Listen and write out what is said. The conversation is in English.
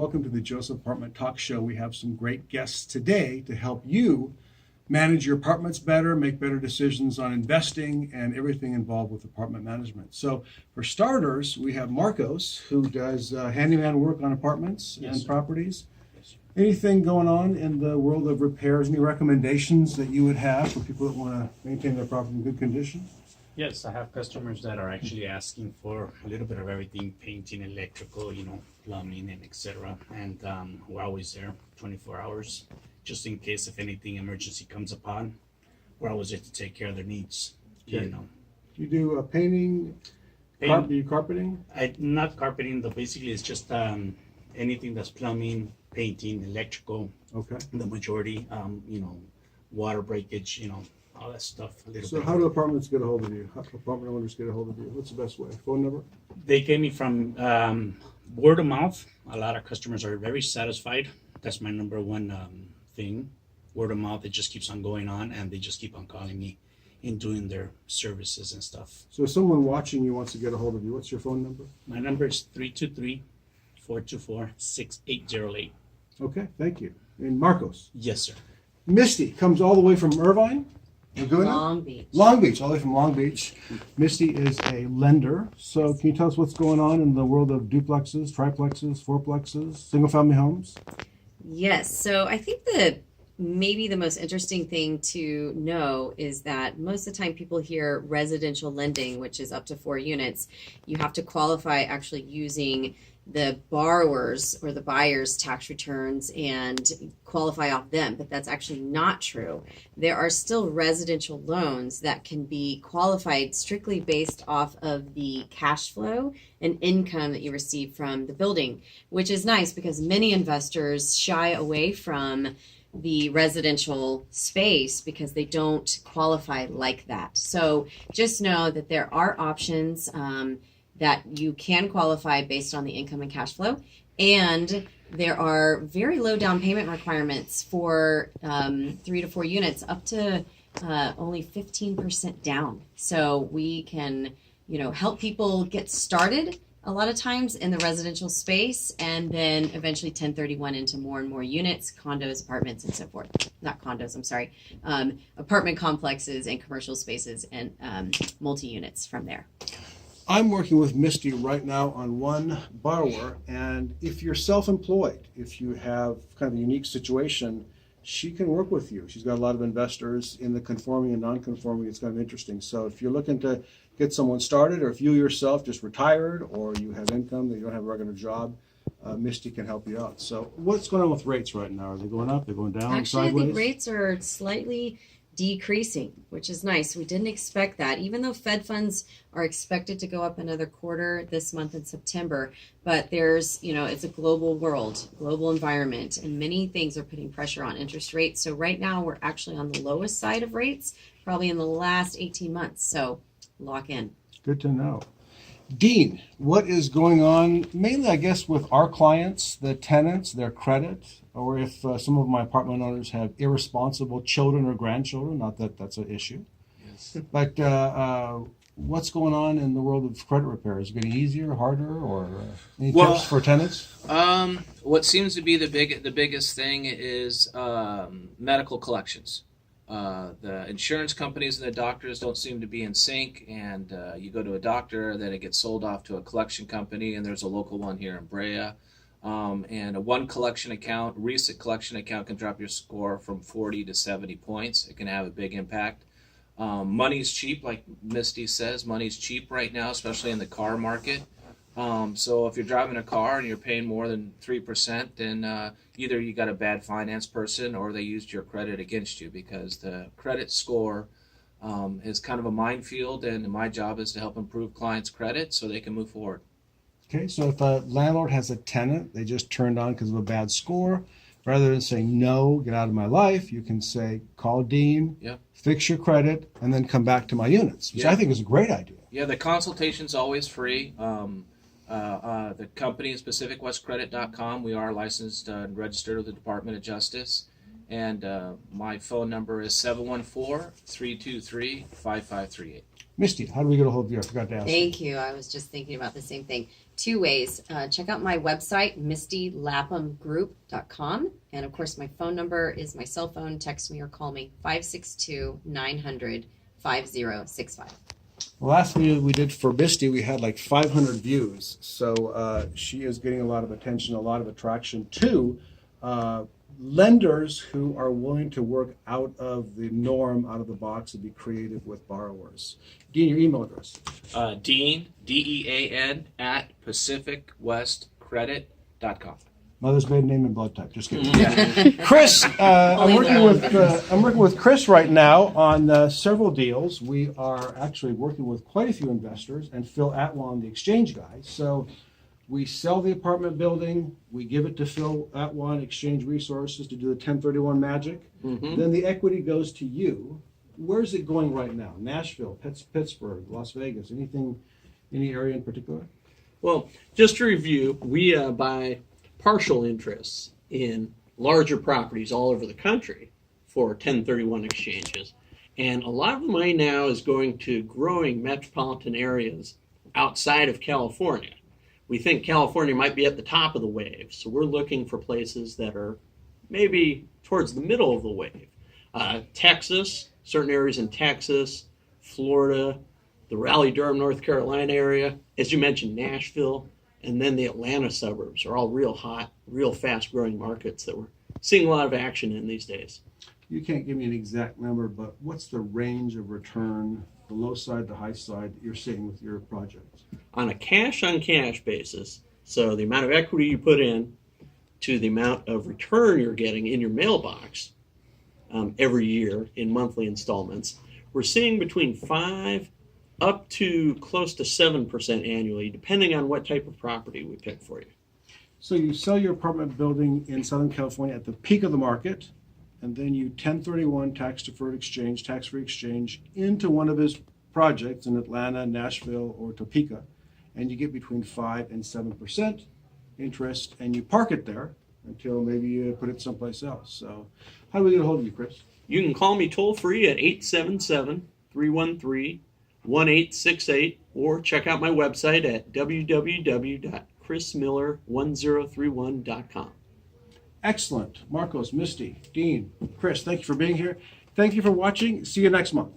welcome to the Joseph Apartment Talk Show. We have some great guests today to help you manage your apartments better, make better decisions on investing and everything involved with apartment management. So for starters, we have Marcos, who does handyman work on apartments and properties. Anything going on in the world of repairs? Any recommendations that you would have for people that want to maintain their property in good condition? Yes, I have customers that are actually asking for a little bit of everything, painting, electrical, plumbing and etc. And we're always there 24 hours, just in case if anything emergency comes upon. We're always there to take care of their needs, Okay. Do you do painting, do you carpeting? Not carpeting, but basically it's just anything that's plumbing, painting, electrical. Okay. The majority, water breakage, all that stuff. So how do apartments get a hold of you? How do apartment owners get a hold of you? What's the best way? Phone number? They get me from word of mouth. A lot of customers are very satisfied. That's my number one thing. Word of mouth, it just keeps on going on, and they just keep on calling me and doing their services and stuff. So if someone watching you wants to get a hold of you, what's your phone number? My number is 323-424-6808. Okay, thank you. And Marcos? Yes, sir. Misty comes all the way from Irvine? Laguna? Long Beach. Long Beach, all the way from Long Beach. Misty is a lender. So can you tell us what's going on in the world of duplexes, triplexes, fourplexes, single-family homes? Yes. So I think that maybe the most interesting thing to know is that most of the time people hear residential lending, which is up to 4 units. You have to qualify actually using the borrower's or the buyer's tax returns and qualify off them, but that's actually not true. There are still residential loans that can be qualified strictly based off of the cash flow and income that you receive from the building, which is nice because many investors shy away from the residential space because they don't qualify like that. So just know that there are options that you can qualify based on the income and cash flow. And there are very low down payment requirements for 3 to 4 units, up to only 15% down. So we can, help people get started a lot of times in the residential space, and then eventually 1031 into more and more units, condos, apartments, and so forth. Not condos, I'm sorry. Apartment complexes and commercial spaces and multi-units from there. I'm working with Misty right now on one borrower, and if you're self-employed, if you have kind of a unique situation, she can work with you. She's got a lot of investors in the conforming and non-conforming. It's kind of interesting. So if you're looking to get someone started, or if you yourself just retired, or you have income that you don't have a regular job, Misty can help you out. So what's going on with rates right now? Are they going up? They're going down? Actually, sideways? I think rates are slightly decreasing, which is nice. We didn't expect that, even though Fed funds are expected to go up another quarter this month in September. But there's, it's a global world, global environment, and many things are putting pressure on interest rates. So right now we're actually on the lowest side of rates, probably in the last 18 months. So lock in. Good to know. Dean, what is going on, mainly, I guess, with our clients, the tenants, their credit, or if some of my apartment owners have irresponsible children or grandchildren, not that that's an issue. Yes. But what's going on in the world of credit repair? Is it getting easier, harder, or any tips for tenants? What seems to be the biggest thing is medical collections. The insurance companies and the doctors don't seem to be in sync, and you go to a doctor, then it gets sold off to a collection company, and there's a local one here in Brea. And a one collection account, recent collection account, can drop your score from 40 to 70 points. It can have a big impact. Money's cheap, like Misty says. Money's cheap right now, especially in the car market. So if you're driving a car and you're paying more than 3%, then either you got a bad finance person or they used your credit against you, because the credit score is kind of a minefield, and my job is to help improve clients' credit so they can move forward. Okay, so if a landlord has a tenant they just turned on because of a bad score, rather than saying, no, get out of my life, you can say, call Dean, Yep. fix your credit, and then come back to my units, which Yeah. I think is a great idea. Yeah, the consultation's always free. The company is PacificWestCredit.com. We are licensed and registered with the Department of Justice. And my phone number is 714-323-5538. Misty, how do we get a hold of you? I forgot to ask. Thank you. I was just thinking about the same thing. Two ways. Check out my website, MistyLaphamGroup.com. And of course, my phone number is my cell phone. Text me or call me, 562-900-5065. The last video we did for Misty, we had like 500 views. So she is getting a lot of attention, a lot of attraction to lenders who are willing to work out of the norm, out of the box, and be creative with borrowers. Dean, your email address. Dean, DEAN, at PacificWestCredit.com. Mother's maiden name and blood type. Just kidding. Chris, I'm working with Chris right now on several deals. We are actually working with quite a few investors, and Phil Atwan, the exchange guy. So we sell the apartment building, we give it to Phil Atwan Exchange Resources to do the 1031 magic. Then the equity goes to you. Where's it going right now? Nashville, Pittsburgh, Las Vegas, anything, any area in particular? Well, just to review, we buy partial interests in larger properties all over the country for 1031 exchanges. And a lot of the money now is going to growing metropolitan areas outside of California. We think California might be at the top of the wave, so we're looking for places that are maybe towards the middle of the wave. Texas, certain areas in Texas, Florida, the Raleigh-Durham, North Carolina area, as you mentioned, Nashville, and then the Atlanta suburbs are all real hot, real fast-growing markets that we're seeing a lot of action in these days. You can't give me an exact number, but what's the range of return, the low side, the high side, that you're seeing with your projects? On a cash-on-cash basis, so the amount of equity you put in to the amount of return you're getting in your mailbox every year in monthly installments, we're seeing between 5 up to close to 7% annually, depending on what type of property we pick for you. So you sell your apartment building in Southern California at the peak of the market, and then you 1031 tax-deferred exchange, tax-free exchange into one of his projects in Atlanta, Nashville, or Topeka, and you get between 5 and 7% interest, and you park it there until maybe you put it someplace else. So how do we get a hold of you, Chris? You can call me toll-free at 877-313-1868, or check out my website at www.chrismiller1031.com. Excellent. Marcos, Misty, Dean, Chris, thank you for being here. Thank you for watching. See you next month.